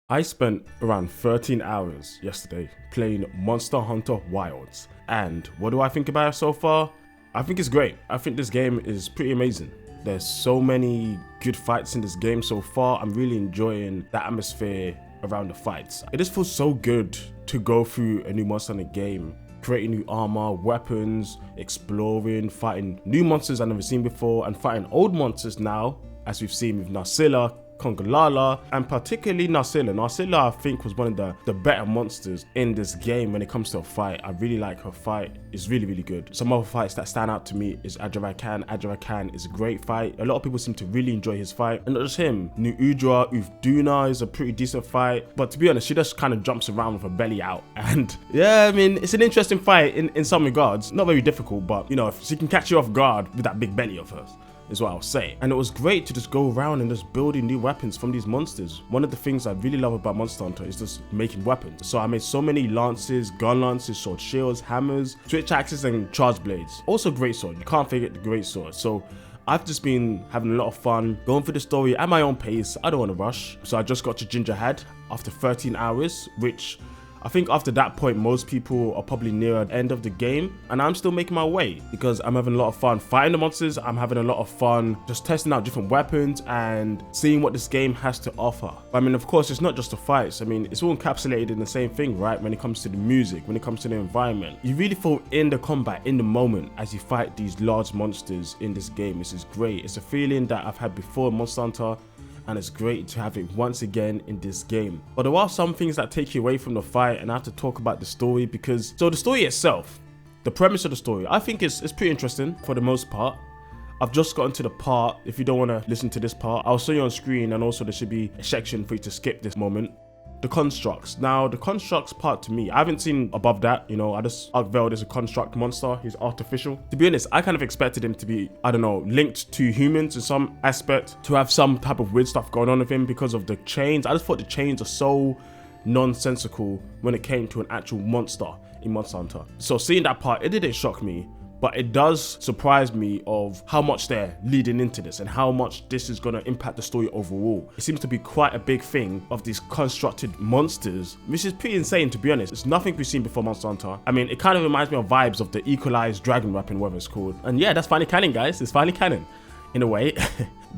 I spent around 13 hours yesterday playing Monster Hunter Wilds. And what do I think about it so far? I think it's great. I think this game is pretty amazing. There's so many good fights in this game so far. I'm really enjoying the atmosphere around the fights. It just feels so good to go through a new Monster Hunter game, creating new armor, weapons, exploring, fighting new monsters I've never seen before, and fighting old monsters now, as we've seen with Narcilla, Congalala, and particularly Narcilla. Narcilla, I think, was one of the better monsters in this game when it comes to a fight. I really like her fight. It's really, really good. Some other fights that stand out to me is Ajarakan. Ajarakan is a great fight. A lot of people seem to really enjoy his fight. And not just him. New Udra, Ufduna is a pretty decent fight. But to be honest, she just kind of jumps around with her belly out. And yeah, I mean, it's an interesting fight in some regards. Not very difficult, but you know, if she can catch you off guard with that big belly of hers, is what I'll say. And it was great to just go around and just building new weapons from these monsters. One of the things I really love about Monster Hunter is just making weapons. So I made so many lances, gun lances, sword shields, hammers, switch axes, and charge blades. Also great sword. You can't forget the great sword. So I've just been having a lot of fun going through the story at my own pace. I don't want to rush. So I just got to Gingerhead after 13 hours, which I think after that point, most people are probably near the end of the game, and I'm still making my way because I'm having a lot of fun fighting the monsters. I'm having a lot of fun just testing out different weapons and seeing what this game has to offer. I mean, of course, it's not just the fights. I mean, it's all encapsulated in the same thing, right? When it comes to the music, when it comes to the environment, you really feel in the combat, in the moment as you fight these large monsters in this game. This is great. It's a feeling that I've had before in Monster Hunter, and it's great to have it once again in this game. But there are some things that take you away from the fight, and I have to talk about the story because, so the story itself, the premise of the story, I think it's pretty interesting for the most part. I've just gotten to the part, if you don't want to listen to this part, I'll show you on screen, and also there should be a section for you to skip this moment. The constructs. Now, the constructs part to me, I haven't seen above that, you know, Arkveld is a construct monster, he's artificial. To be honest, I kind of expected him to be, I don't know, linked to humans in some aspect, to have some type of weird stuff going on with him because of the chains. I just thought the chains are so nonsensical when it came to an actual monster in Monster Hunter. So seeing that part, it didn't shock me, but it does surprise me of how much they're leading into this and how much this is going to impact the story overall. It seems to be quite a big thing of these constructed monsters, which is pretty insane, to be honest. It's nothing we've seen before Monster Hunter. I mean, it kind of reminds me of vibes of the equalized dragon weapon, whatever it's called. And yeah, that's finally canon, guys. It's finally canon in a way.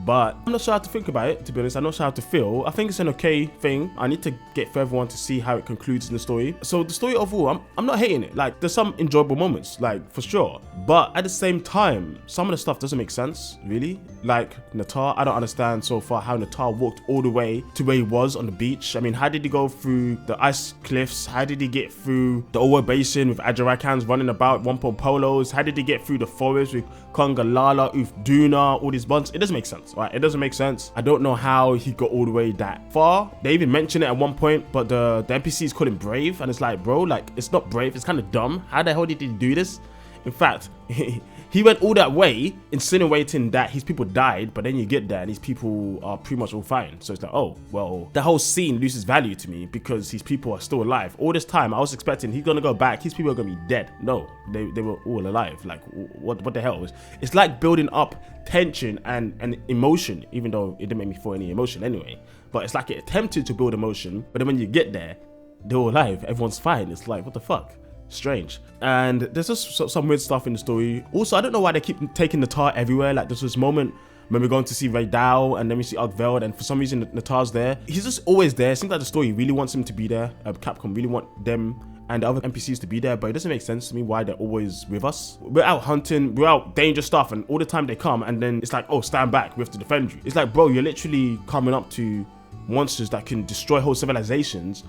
But I'm not sure how to think about it, to be honest. I'm not sure how to feel. I think it's an okay thing. I need to get further on to see how it concludes in the story. So the story overall, I'm not hating it. Like, there's some enjoyable moments, like, for sure. But at the same time, some of the stuff doesn't make sense, really. Like, Natar, I don't understand so far how Natar walked all the way to where he was on the beach. I mean, how did he go through the ice cliffs? How did he get through the Owa Basin with Ajarakans running about, Wumpo Polos? How did he get through the forest with Kongalala, Ufduna, all these bunts? It doesn't make sense. Right, it doesn't make sense. I don't know how he got all the way that far. They even mentioned it at one point, but the NPCs called him brave, and it's like, bro, like, it's not brave, it's kind of dumb. How the hell did he do this? In fact, he went all that way insinuating that his people died, but then you get there and these people are pretty much all fine. So it's like, oh, well, the whole scene loses value to me because his people are still alive. All this time, I was expecting he's gonna go back, his people are gonna be dead. No, they were all alive. Like, what the hell? It's like building up tension and emotion, even though it didn't make me feel any emotion anyway. But it's like it attempted to build emotion, but then when you get there, they're all alive, everyone's fine. It's like, what the fuck? Strange. And there's just some weird stuff in the story. Also, I don't know why they keep taking Natar everywhere. Like, there's this moment when we're going to see Raidao, and then we see Arkveld, and for some reason Natar's there. He's just always there. It seems like the story really wants him to be there. Capcom really want them and the other NPCs to be there, but it doesn't make sense to me why they're always with us. We're out hunting, we're out dangerous stuff, and all the time they come, and then it's like, oh, stand back, we have to defend you. It's like, bro, you're literally coming up to monsters that can destroy whole civilizations,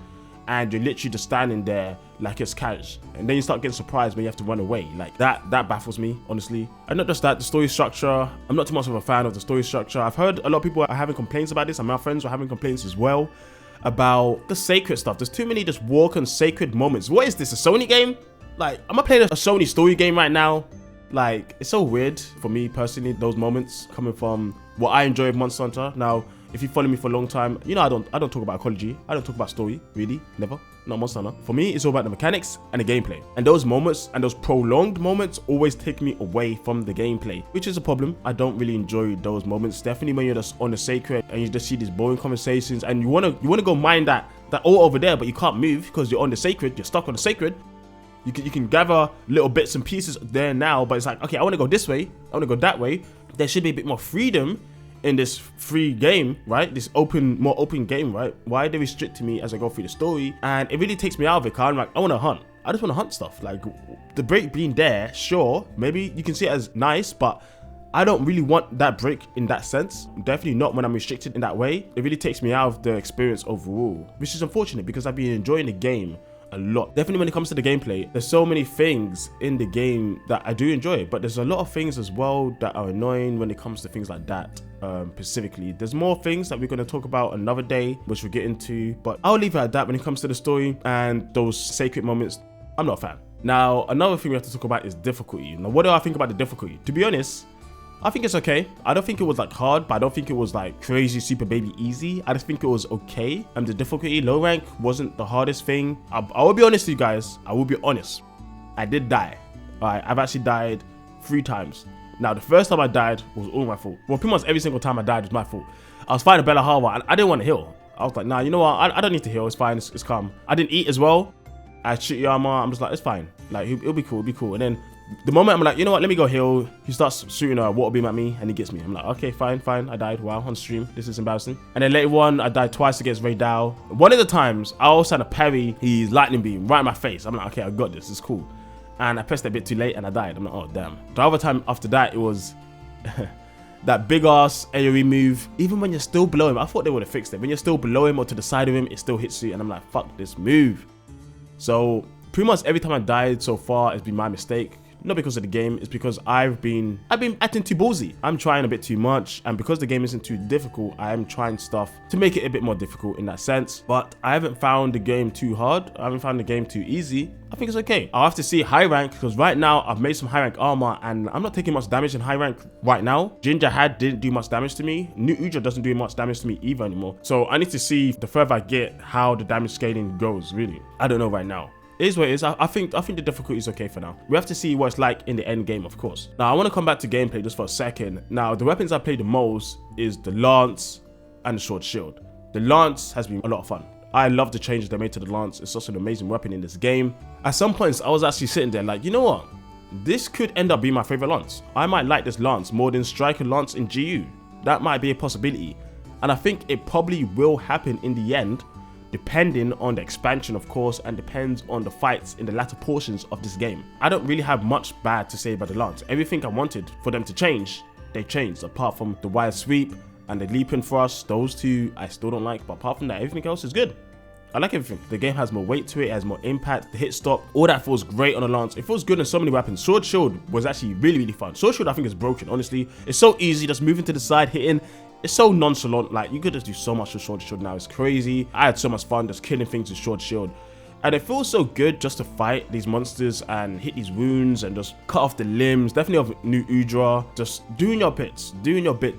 and you're literally just standing there like it's cash. And then you start getting surprised when you have to run away. Like, that baffles me, honestly. And not just that, the story structure, I'm not too much of a fan of the story structure. I've heard a lot of people are having complaints about this, and my friends were having complaints as well about the Seikret stuff. There's too many just walk on Seikret moments. What is this, a Sony game? Like, am I playing a Sony story game right now? Like, it's so weird for me personally, those moments coming from what I enjoy of Monster Hunter. Now, If you follow me for a long time, you know I don't talk about ecology. I don't talk about story, really, never. Not Monster Hunter. For me, it's all about the mechanics and the gameplay. And those moments and those prolonged moments always take me away from the gameplay, which is a problem. I don't really enjoy those moments. Definitely when you're just on the Seikret and you just see these boring conversations and you wanna go mine that all over there, but you can't move because you're on the Seikret. You're stuck on the Seikret. You can gather little bits and pieces there now, but it's like, okay, I want to go this way, I want to go that way. There should be a bit more freedom in this free game, right? This more open game, right? Why are they restricting me as I go through the story? And it really takes me out of it, because I'm like, I want to hunt. I just want to hunt stuff. Like, the break being there, sure, maybe you can see it as nice, but I don't really want that break in that sense. Definitely not when I'm restricted in that way. It really takes me out of the experience overall, which is unfortunate because I've been enjoying the game a lot. Definitely when it comes to the gameplay, there's so many things in the game that I do enjoy, but there's a lot of things as well that are annoying when it comes to things like that. Specifically, there's more things that we're going to talk about another day, which we'll get into, but I'll leave it at that. When it comes to the story and those sacred moments, I'm not a fan. Now, another thing we have to talk about is difficulty. Now, what do I think about the difficulty? To be honest, I think it's okay. I don't think it was like hard, but I don't think it was like crazy super baby easy. I just think it was okay. And the difficulty, low rank, wasn't the hardest thing. I will be honest with you guys. I will be honest. I did die. Alright, I've actually died 3 times. Now, the first time I died was all my fault. Well, pretty much every single time I died was my fault. I was fighting Bella Harbor and I didn't want to heal. I was like, nah, you know what? I don't need to heal. It's fine. It's calm. I didn't eat as well. I shoot Yama. I'm just like, it's fine. Like, it'll be cool. It'll be cool. And then the moment I'm like, you know what, let me go heal, he starts shooting a water beam at me and he gets me. I'm like, okay, fine, I died. Wow, on stream, this is embarrassing. And then later on, I died twice against Ray Dow. One of the times, I also had to parry his lightning beam right in my face. I'm like, okay, I got this, it's cool. And I pressed it a bit too late and I died. I'm like, oh, damn. The other time after that, it was that big ass AoE move. Even when you're still below him, I thought they would have fixed it. When you're still below him or to the side of him, it still hits you. And I'm like, fuck this move. So pretty much every time I died so far, it's been my mistake. Not because of the game, it's because I've been acting too ballsy. I'm trying a bit too much, and because the game isn't too difficult, I am trying stuff to make it a bit more difficult in that sense. But I haven't found the game too hard. I haven't found the game too easy. I think it's okay. I'll have to see high rank, because right now I've made some high rank armor and I'm not taking much damage in high rank right now. Ginger didn't do much damage to me. New Udra doesn't do much damage to me either anymore. So I need to see the further I get how the damage scaling goes, really. I don't know right now. It is what it is. I think the difficulty is okay for now. We have to see what it's like in the end game, of course. Now, I want to come back to gameplay just for a second. Now, the weapons I play the most is the Lance and the Short Shield. The Lance has been a lot of fun. I love the changes they made to the Lance. It's such an amazing weapon in this game. At some points, I was actually sitting there like, you know what? This could end up being my favorite Lance. I might like this Lance more than Striker Lance in GU. That might be a possibility. And I think it probably will happen in the end, depending on the expansion, of course, and depends on the fights in the latter portions of this game. I don't really have much bad to say about the Lance. Everything I wanted for them to change, they changed, apart from the wide sweep and the leaping thrust. Those two I still don't like, but apart from that, everything else is good. I like everything. The game has more weight to it, it has more impact, the hit stop, all that feels great on the Lance. It feels good in so many weapons. Sword Shield was actually really fun. Sword Shield I think is broken, honestly. It's so easy, just moving to the side, hitting. It's so nonchalant, like you could just do so much with Sword Shield now, it's crazy. I had so much fun just killing things with Sword Shield. And it feels so good just to fight these monsters and hit these wounds and just cut off the limbs, definitely of New Udra, just doing your bits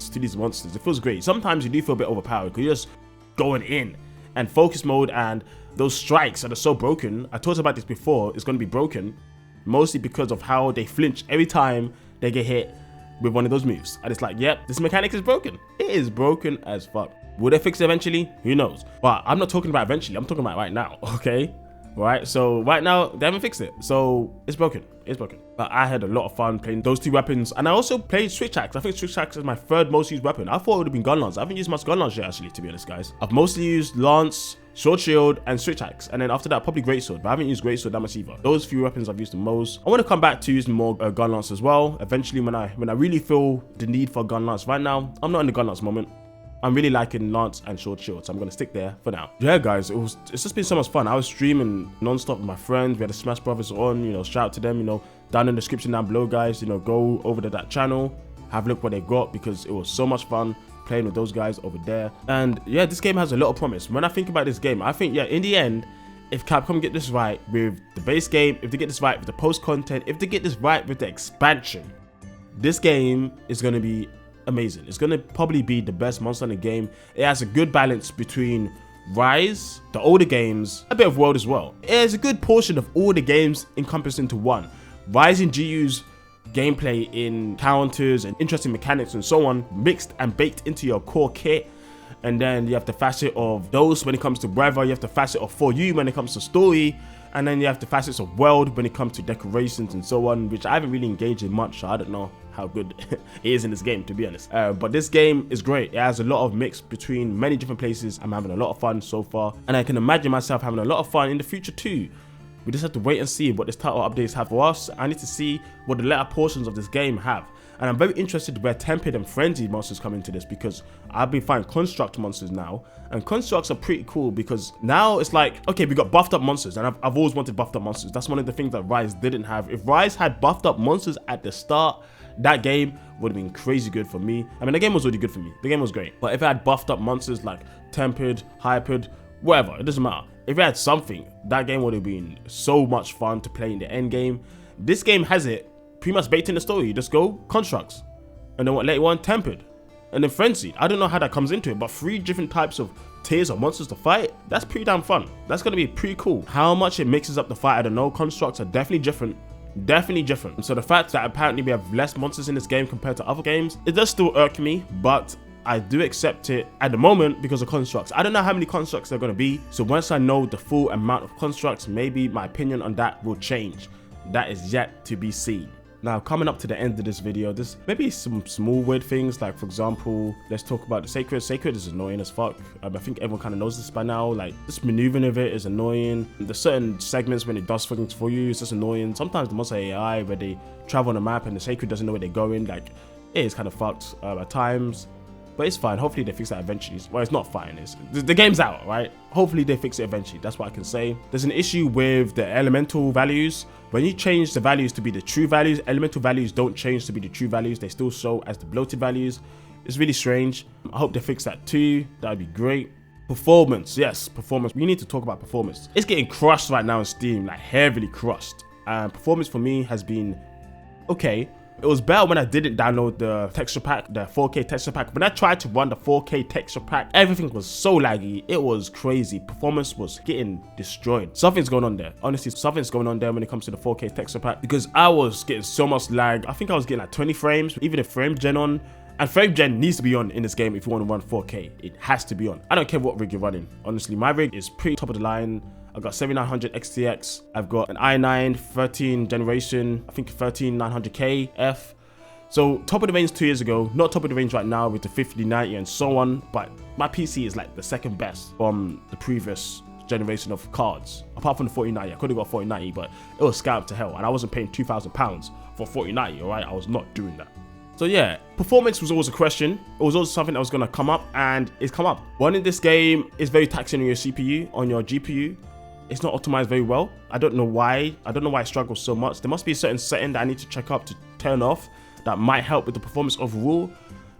to these monsters. It feels great. Sometimes you do feel a bit overpowered because you're just going in. And focus mode and those strikes that are so broken, I talked about this before, it's going to be broken, mostly because of how they flinch every time they get hit with one of those moves. And it's like, yep, this mechanic is broken. It is broken as fuck. Will they fix it eventually? Who knows? But I'm not talking about eventually, I'm talking about right now, okay? Right, so right now, they haven't fixed it. So it's broken, But I had a lot of fun playing those 2 weapons. And I also played Switch Axe. I think Switch Axe is my 3rd most used weapon. I thought it would have been Gun Lance. I haven't used much Gun Lance yet, actually, to be honest, guys. I've mostly used Lance, Short Shield, and Switch Axe. And then after that, probably Greatsword. But I haven't used Greatsword that much either. Those few weapons I've used the most. I want to come back to using more Gun Lance as well. Eventually, when I really feel the need for Gun Lance. Right now, I'm not in the Gun Lance moment. I'm really liking Lance and Short Shield, so I'm gonna stick there for now. Yeah, guys, it's just been so much fun. I was streaming non-stop with my friends. We had the Smash Brothers on, you know, shout out to them, you know, down in the description down below, guys, you know, go over to that channel, have a look what they got, because it was so much fun playing with those guys over there. And yeah, this game has a lot of promise. When I think about this game, I think, yeah, in the end, if Capcom get this right with the base game, if they get this right with the post content, if they get this right with the expansion, this game is gonna be amazing. It's gonna probably be the best Monster Hunter game. It has a good balance between Rise, the older games, a bit of World as well. It has a good portion of all the games encompassed into one. Rise and GU's gameplay in counters and interesting mechanics and so on, mixed and baked into your core kit. And then you have the facet of those when it comes to weather, you have the facet of For You when it comes to story, and then you have the facets of world when it comes to decorations and so on, which I haven't really engaged in much, so I don't know how good it is in this game, to be honest. But this game is great. It has a lot of mix between many different places. I'm having a lot of fun so far, and I can imagine myself having a lot of fun in the future too. We just have to wait and see what this title updates have for us. I need to see what the latter portions of this game have. And I'm very interested where tempered and frenzied monsters come into this, because I've been finding construct monsters now, and constructs are pretty cool because now it's like, okay, we got buffed up monsters, and I've always wanted buffed up monsters. That's one of the things that Rise didn't have. If Rise had buffed up monsters at the start, that game would have been crazy good for me. I mean, the game was already good for me. The game was great. But if it had buffed up monsters like tempered, hypered, whatever, it doesn't matter. If it had something, that game would have been so much fun to play in the end game. This game has it pretty much baked in the story. You just go constructs, and then what later on tempered, and then frenzy. I don't know how that comes into it, but 3 different types of tiers of monsters to fight, that's pretty damn fun. That's gonna be pretty cool. How much it mixes up the fight, I don't know. Constructs are definitely different. So the fact that apparently we have less monsters in this game compared to other games, it does still irk me, but I do accept it at the moment because of constructs. I don't know how many constructs there are going to be, so once I know the full amount of constructs, maybe my opinion on that will change. That is yet to be seen. Now, coming up to the end of this video, there's maybe some small weird things, like for example, let's talk about the Seikret. Seikret is annoying as fuck. I think everyone kind of knows this by now. Like, this maneuvering of it is annoying. There's certain segments when it does things for you, it's just annoying. Sometimes the monster AI, where they travel on a map and the Seikret doesn't know where they're going, like, it is kind of fucked at times. But it's fine. Hopefully they fix that eventually. Well, it's not fine. The game's out, right? Hopefully they fix it eventually. That's what I can say. There's an issue with the elemental values. When you change the values to be the true values, elemental values don't change to be the true values. They still show as the bloated values. It's really strange. I hope they fix that too. That'd be great. Performance. Yes, performance. We need to talk about performance. It's getting crushed right now on Steam, like heavily crushed. Performance for me has been okay. It was better when I didn't download the texture pack, the 4K texture pack. When I tried to run the 4K texture pack, everything was so laggy. It was crazy. Performance was getting destroyed. Something's going on there. Honestly, something's going on there when it comes to the 4K texture pack, because I was getting so much lag. I think I was getting like 20 frames, even a frame gen on. And frame gen needs to be on in this game if you want to run 4K. It has to be on. I don't care what rig you're running. Honestly, my rig is pretty top of the line. I've got 7900 XTX. I've got an i9 13 generation, I think 13900K F. So top of the range 2 years ago, not top of the range right now with the 5090 and so on, but my PC is like the second best from the previous generation of cards. Apart from the 4090, I could have got 4090, but it was scalped to hell, and I wasn't paying £2,000 for 4090, alright? I was not doing that. So yeah, performance was always a question. It was always something that was gonna come up, and it's come up. One in this game is very taxing on your CPU, on your GPU. It's not optimized very well. I don't know why. I don't know why it struggles so much. There must be a certain setting that I need to check up to turn off that might help with the performance overall,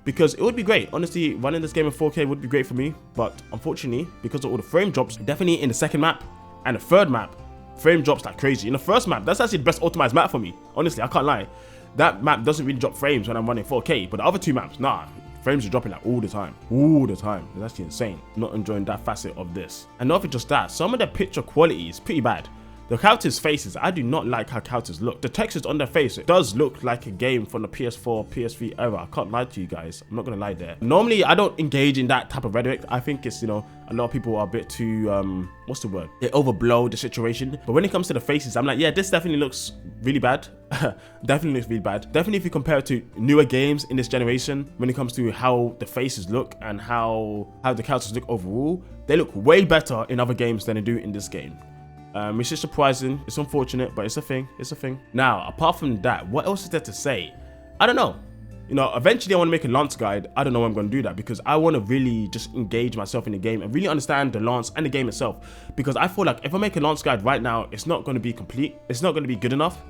because it would be great. Honestly, running this game in 4K would be great for me, but unfortunately, because of all the frame drops, definitely in the second map and the third map, frame drops like crazy. In the first map, that's actually the best optimized map for me. Honestly, I can't lie. That map doesn't really drop frames when I'm running 4K, but the other 2 maps, nah. Frames are dropping like all the time. It's actually insane. Not enjoying that facet of this. And not just that, some of the picture quality is pretty bad. The characters' faces, I do not like how characters look. The textures on their face, it does look like a game from the PS4, PS3 era. I can't lie to you guys. I'm not gonna lie there. Normally, I don't engage in that type of rhetoric. I think it's, you know, a lot of people are a bit too, what's the word? They overblow the situation. But when it comes to the faces, I'm like, yeah, this definitely looks really bad. Definitely looks really bad. Definitely if you compare it to newer games in this generation, when it comes to how the faces look and how the characters look overall, they look way better in other games than they do in this game. It's just surprising. It's unfortunate, but it's a thing. It's a thing. Now, apart from that, what else is there to say? I don't know. You know, eventually I want to make a lance guide. I don't know when I'm going to do that, because I want to really just engage myself in the game and really understand the lance and the game itself. Because I feel like if I make a lance guide right now, it's not going to be complete. It's not going to be good enough.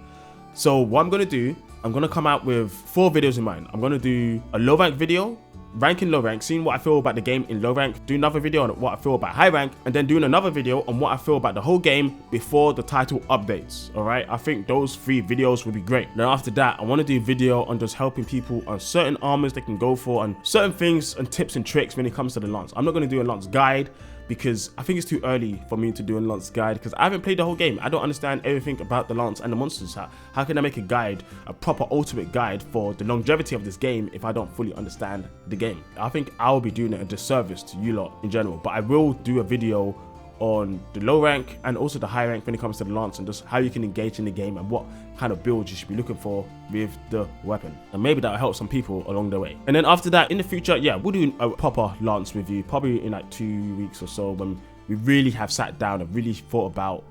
So what I'm going to do, I'm going to come out with 4 videos in mind. I'm going to do a low rank video, rank in low rank, seeing what I feel about the game in low rank, do another video on what I feel about high rank, and then doing another video on what I feel about the whole game before the title updates. All right, I think those 3 videos would be great. Then after that, I want to do a video on just helping people on certain armors they can go for and certain things and tips and tricks when it comes to the lance. I'm not going to do a lance guide because I think it's too early for me to do a lance guide because I haven't played the whole game. I don't understand everything about the lance and the monsters. How can I make a guide, a proper ultimate guide for the longevity of this game if I don't fully understand the game? I think I'll be doing it a disservice to you lot in general, but I will do a video on the low rank and also the high rank when it comes to the lance and just how you can engage in the game and what kind of build you should be looking for with the weapon, and maybe that'll help some people along the way. And then after that, in the future, yeah, we'll do a proper lance review probably in like 2 weeks or so when we really have sat down and really thought about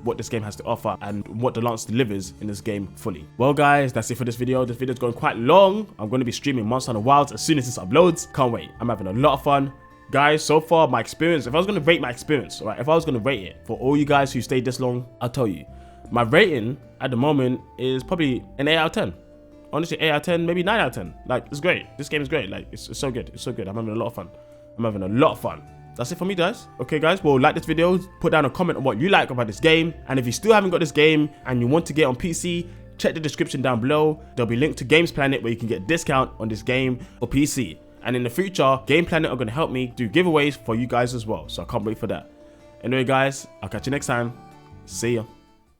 what this game has to offer and what the lance delivers in this game fully. Well guys, that's it for this video. This video's going quite long. I'm going to be streaming Monster Hunter Wilds as soon as this uploads. Can't wait. I'm having a lot of fun. Guys, so far my experience, if I was going to rate my experience, right, if I was going to rate it for all you guys who stayed this long, I'll tell you, my rating at the moment is probably an 8 out of 10. Honestly, 8 out of 10, maybe 9 out of 10. Like, it's great. This game is great. Like, it's so good. It's so good. I'm having a lot of fun. I'm having a lot of fun. That's it for me, guys. Okay, guys, well, like this video, put down a comment on what you like about this game. And if you still haven't got this game and you want to get on PC, check the description down below. There'll be a link to Games Planet where you can get a discount on this game for PC. And in the future, Game Planet are going to help me do giveaways for you guys as well. So I can't wait for that. Anyway, guys, I'll catch you next time. See ya.